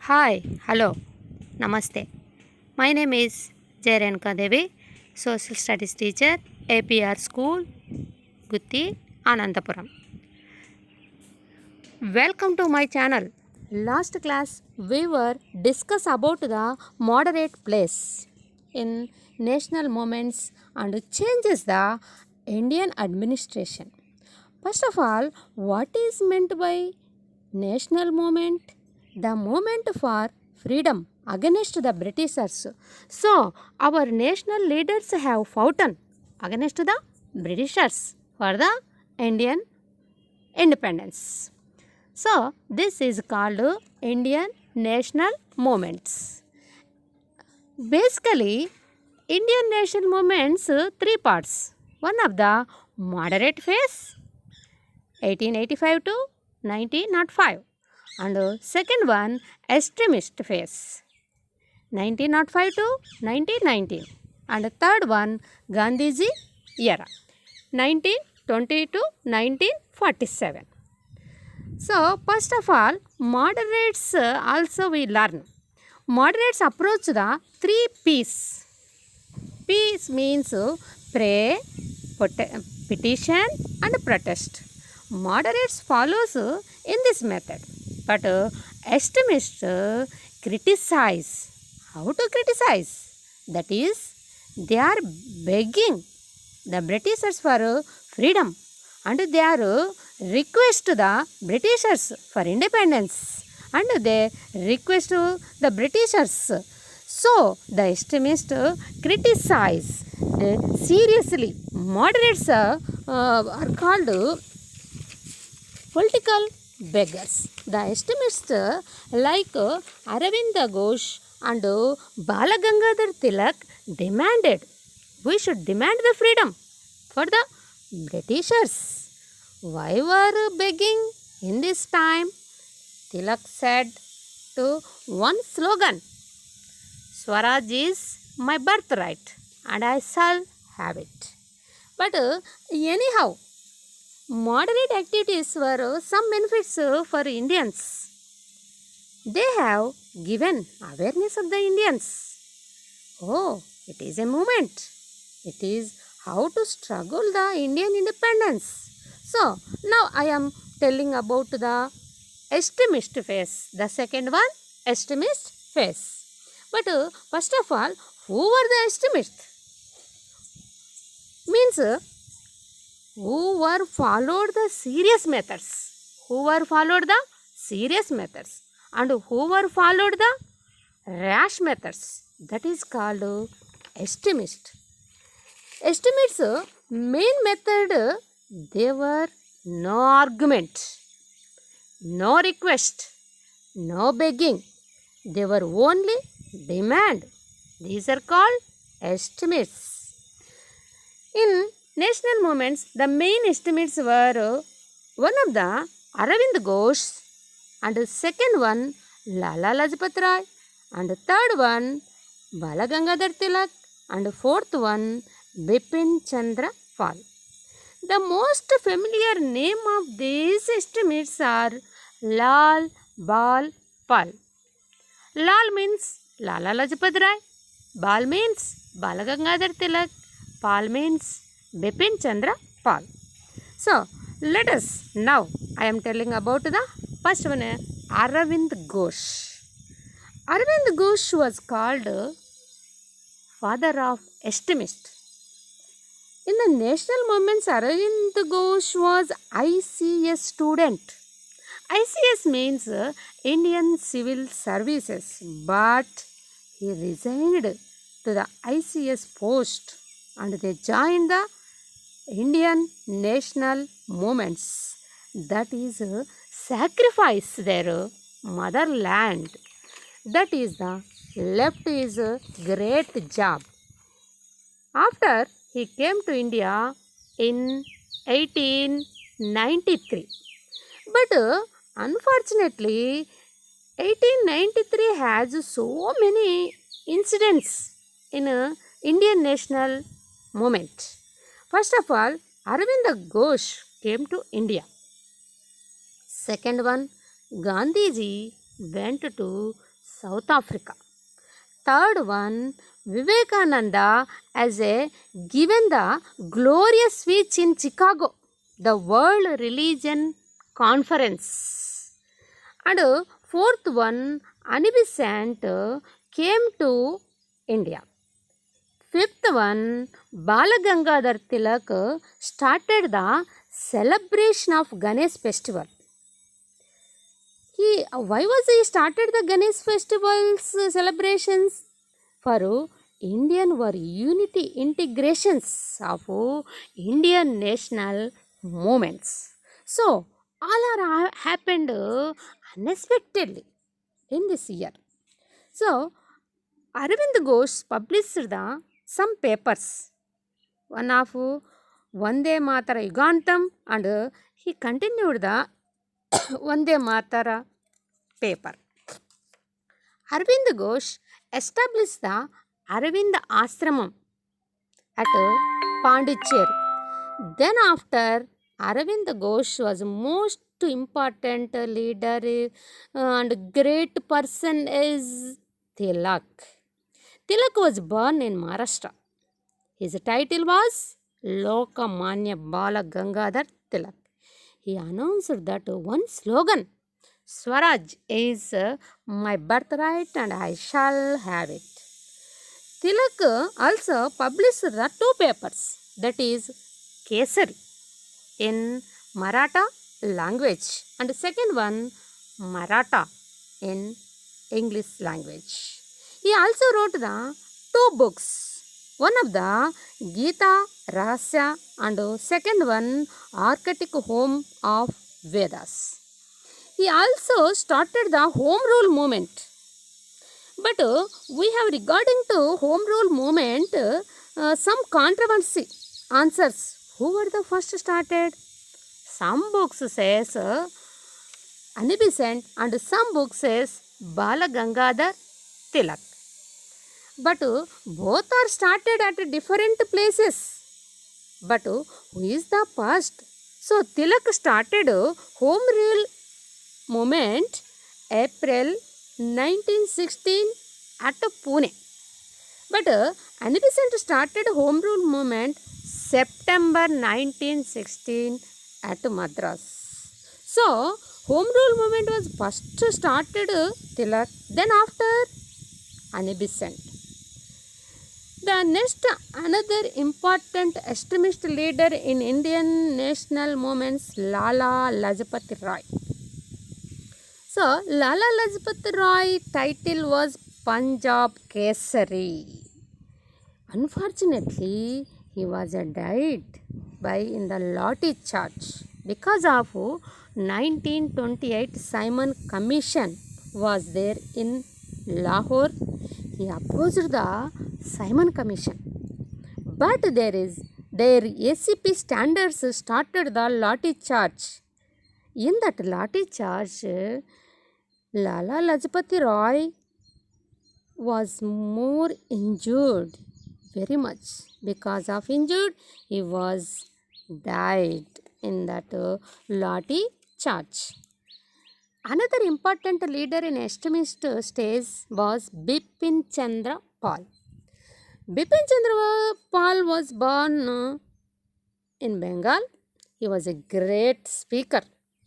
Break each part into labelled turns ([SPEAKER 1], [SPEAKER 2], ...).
[SPEAKER 1] Hi, hello, namaste. My name is Jayanka Devi, Social Studies teacher, APR School, Gutti, Anandapuram. Welcome to my channel. Last class we were discuss about the moderate place in national movements and changes the Indian administration. First of all, what is meant by national movement? The movement for freedom against the Britishers. So, our national leaders have fought against the Britishers for the Indian independence. So, this is called Indian national movements. Basically, Indian national movements three parts. One of the moderate phase 1885 to 1905 and second one extremist phase 1905 to 1919 and third one Gandhiji era 1920 to 1947. So first of all moderates also we learn. Moderates approach the three P's. Peace means pray, petition and protest. Moderates follows in this method, but extremists criticize. How to criticize? That is, they are begging the Britishers for freedom and they are request the Britishers for independence and they request the Britishers. So the extremists criticize seriously. Moderates are called political beggars. The extremists like Aravinda Ghosh and Balagangadhar Tilak demanded we should demand the freedom for the Britishers. Why were begging in this time? Tilak said to one slogan, Swaraj is my birthright and I shall have it. But anyhow, moderate activities were some benefits for Indians. They have given awareness of the Indians. Oh, it is a movement. It is how to struggle the Indian independence. So, now I am telling about the extremist phase. The second one, extremist phase. But first of all, who were the extremists? Means who were followed the serious methods. Who were followed the serious methods and who were followed the rash methods. That is called extremist. Extremists main method they were no argument, no request, no begging. They were only demand. These are called extremists. In national movements, the main extremists were one of the Aravind Ghosh and second one Lala Lajpat Rai and third one Balagangadhar Tilak and fourth one Bipin Chandra Pal. The most familiar name of these extremists are Lal, Bal, Pal. Lal means Lala Lajpat Rai, Bal means Balagangadhar Tilak, Pal means Bipin Chandra Pal. So, let us now, I am telling about the first one, Aravind Ghosh. Aravind Ghosh was called father of extremist. In the national movements, Aravind Ghosh was ICS student. ICS means Indian Civil Services, but he resigned to the ICS post and they joined the Indian national movements. That is sacrifice their motherland. That is the left is a great job. After he came to India in 1893. But unfortunately, 1893 has so many incidents in Indian national movement. First of all, Aravind Ghosh came to India. Second one, Gandhiji went to South Africa. Third one, Vivekananda as a given the glorious speech in Chicago, the World Religion Conference. And fourth one, Annie Besant came to India. Fifth one, Balagangadhar Tilak started the celebration of Ganesh festival. Why was he started the Ganesh festivals celebrations? For Indian were unity integrations of Indian national movements. So all are happened unexpectedly in this year. So Arvind Ghosh published some papers. One of Vande Matara Yugantam, and he continued the Vande Matara paper. Arvind Ghosh established the Arvind Ashramam at Pondicherry. Then after, Arvind Ghosh was most important leader and great person is Tilak. Tilak was born in Maharashtra. His title was Lokamanya Bala Gangadhar Tilak. He announced that one slogan, Swaraj is my birthright and I shall have it. Tilak also published the two papers, that is Kesari in Maratha language and second one Maratha in English language. He also wrote the two books, one of the Gita Rahasya and second one Archaic Home of Vedas. He also started the Home Rule movement. But we have regarding to Home Rule movement some controversy answers. Who were the first started? Some books says Annie Besant and some books says Bala Gangadhar Tilak. But both are started at different places. But who is the first? So Tilak started Home Rule movement April 1916 at Pune. But Annie Besant started Home Rule movement September 1916 at Madras. So Home Rule movement was first started Tilak, then after Annie Besant. The next another important extremist leader in Indian national movements, Lala Lajpat Rai. So Lala Lajpat Rai title was Punjab Kesari. Unfortunately, he was died by in the Loti charge because of 1928 Simon Commission was there in Lahore. He opposed the Simon Commission, but their ACP standards started the Loti charge. In that Loti charge, Lala Lajpati Rai was more injured very much. Because of injured, he was died in that Loti charge. Another important leader in extremist stage was Bipin Chandra Pal. Bipin Chandra Pal was born in Bengal. He was a great speaker.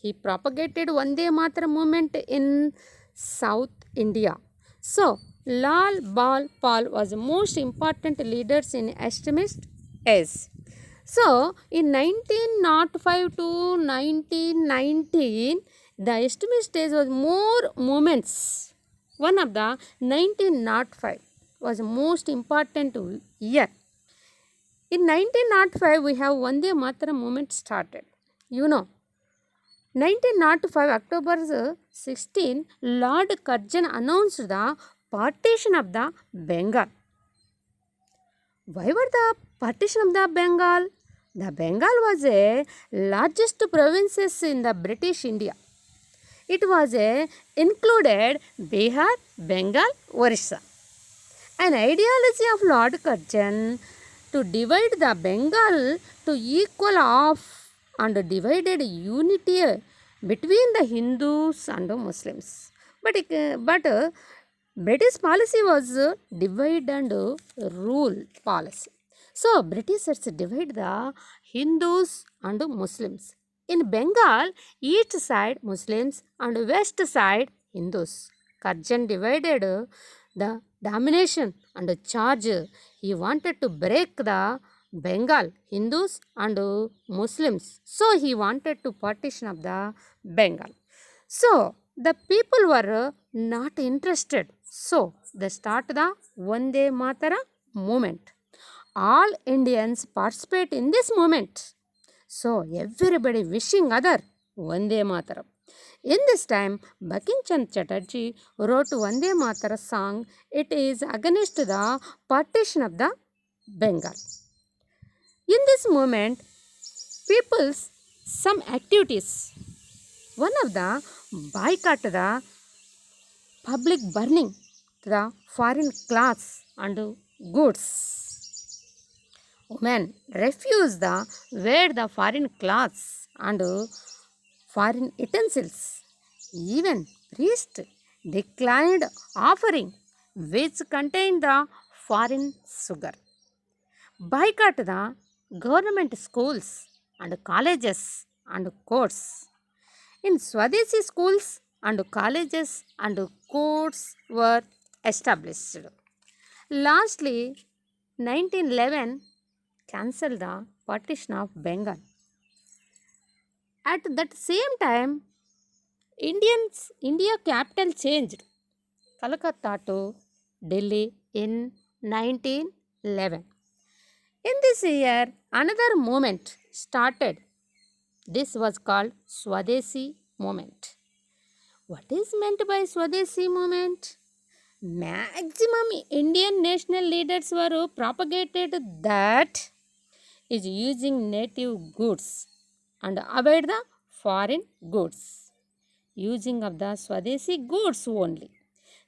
[SPEAKER 1] He propagated Vande Mataram movement in South India. So Lal Bal Pal was the most important leaders in extremist age. So in 1905 to 1919, the extremist stage was more movements. One of the 1905 was the most important year. In 1905, we have Vande Mataram movement started. You know, 1905 October 16, Lord Curzon announced the partition of the Bengal. Why were the partition of the Bengal? The Bengal was a largest provinces in the British India. It was included Bihar, Bengal, Orissa. An ideology of Lord Curzon to divide the Bengal to equal off and divided unity between the Hindus and Muslims. But British policy was divide and rule policy. So Britishers divide the Hindus and Muslims. In Bengal, east side Muslims and west side Hindus. Karjan divided the domination and charge. He wanted to break the Bengal Hindus and Muslims. So he wanted to partition of the Bengal. So the people were not interested. So they start the Vande Matara movement. All Indians participate in this movement. So everybody wishing other Vande Mataram. In this time, Bankim Chand Chatterjee wrote Vande Matara song. It is against the partition of the Bengal. In this movement, people's some activities. One of the boycott the public burning the foreign clothes and goods. Women refuse the wear the foreign clothes and foreign utensils. Even priest declined offering which contained the foreign sugar. Boycott the government schools and colleges and courts. In Swadeshi schools and colleges and courts were established. Lastly, 1911 cancelled the partition of Bengal. At that same time, India capital changed Calcutta to Delhi in 1911. In this year, another movement started. This was called Swadeshi movement. What is meant by Swadeshi movement? Maximum Indian national leaders were propagated that is using native goods and avoid the foreign goods. Using of the Swadeshi goods only.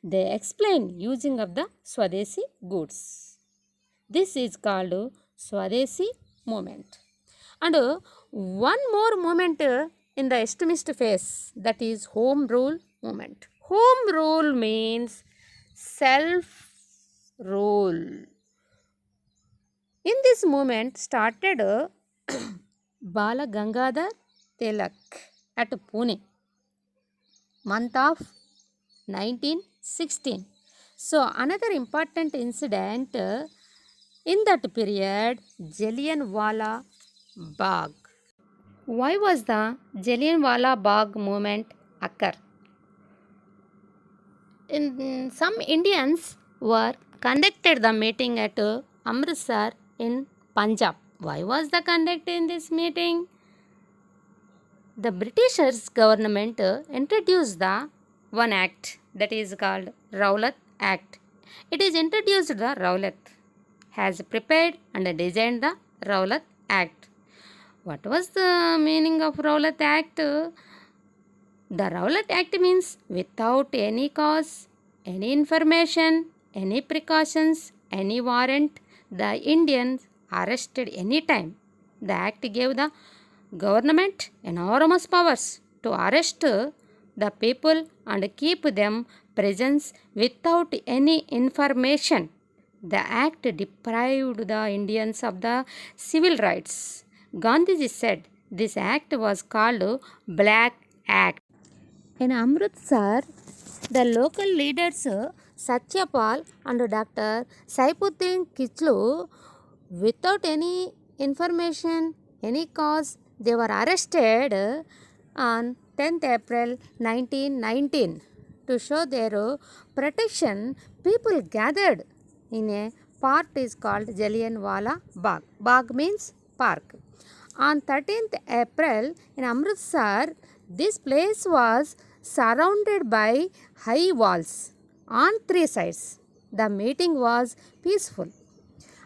[SPEAKER 1] They explain using of the Swadeshi goods. This is called Swadeshi movement. And one more movement in the extremist phase, that is Home Rule movement. Home rule means self rule. In this movement started Bala Gangadhar Tilak at Pune, month of 1916. So another important incident in that period, Jallianwala Bagh. Why was the Jallianwala Bagh movement occur? Some Indians were conducted the meeting at Amritsar in Punjab. Why was the conduct in this meeting? The Britishers government introduced the one act that is called Rowlatt Act. It is introduced the Rowlatt, has prepared and designed the Rowlatt Act. What was the meaning of Rowlatt Act? The Rowlatt Act means without any cause, any information, any precautions, any warrant, the Indians arrested any time. The act gave the government enormous powers to arrest the people and keep them prisons without any information. The act deprived the Indians of the civil rights. Gandhiji said this act was called Black Act. In Amritsar, the local leaders Satyapal and Dr. Saifuddin Kichlu, without any information, any cause, they were arrested on 10th April 1919. To show their protection, people gathered in a park is called Jallianwala Bagh. Bagh means park. On 13th April in Amritsar, this place was surrounded by high walls on three sides. The meeting was peaceful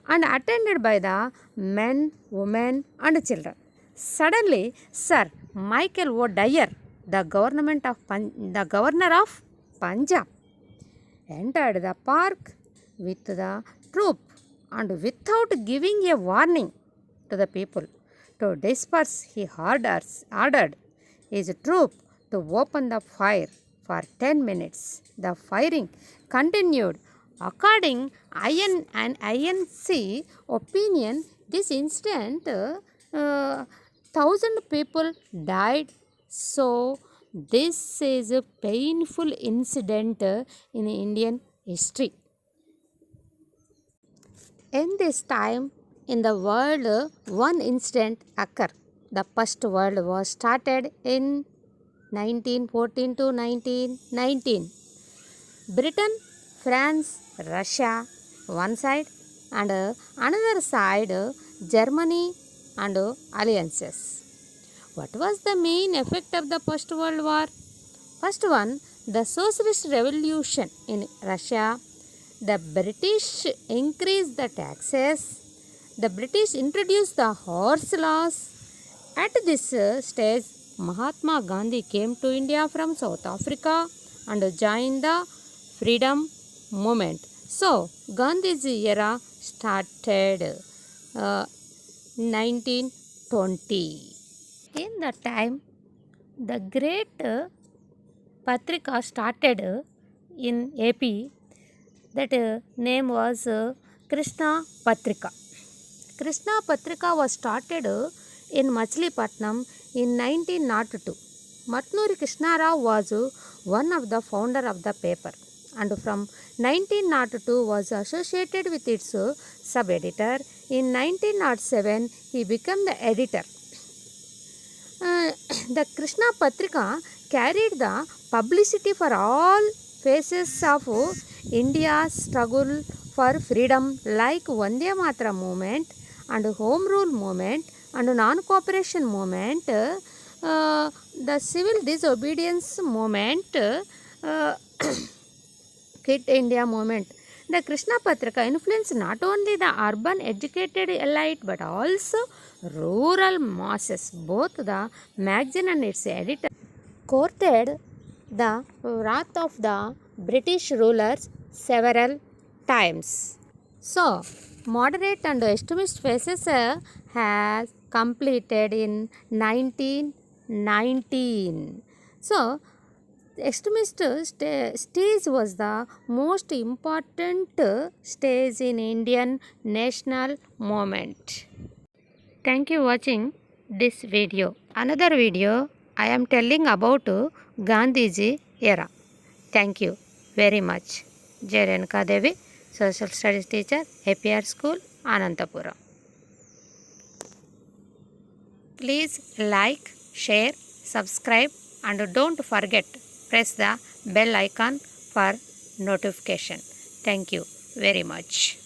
[SPEAKER 1] and attended by the men, women and children. Suddenly, Sir Michael O'Dwyer, the governor of Punjab, entered the park with the troop and without giving a warning to the people to disperse, he ordered his troop to open the fire for 10 minutes. The firing continued. According INC opinion, this incident, 1,000 people died. So this is a painful incident in Indian history. In this time in the world, one incident occurred. The first world war started in 1914 to 1919. Britain, France, Russia, one side, and another side, Germany and alliances. What was the main effect of the First World War? First one, the Socialist Revolution in Russia. The British increased the taxes. The British introduced the horse laws. At this stage, Mahatma Gandhi came to India from South Africa and joined the freedom movement. So, Gandhi's era started 1920. In that time, the great Patrika started in AP. That name was Krishna Patrika. Krishna Patrika was started in Machilipatnam in 1902. Matnuri Krishnarao was one of the founder of the paper, and from 1902 was associated with its sub-editor. In 1907 he became the editor. The Krishna Patrika carried the publicity for all phases of India's struggle for freedom, like Vande Mataram movement and Home Rule movement and non-cooperation movement, the civil disobedience movement, Quit India movement. The Krishna Patrika influenced not only the urban educated elite but also rural masses. Both the magazine and its editor courted the wrath of the British rulers several times. So, moderate and extremist phases has completed in 1919. So, extremist stage was the most important stage in Indian national movement. Thank you watching this video. Another video I am telling about Gandhiji era. Thank you very much. Jai Renuka Devi, Social Studies teacher, APR School, Anantapuram. Please like, share, subscribe and don't forget press the bell icon for notification. Thank you very much.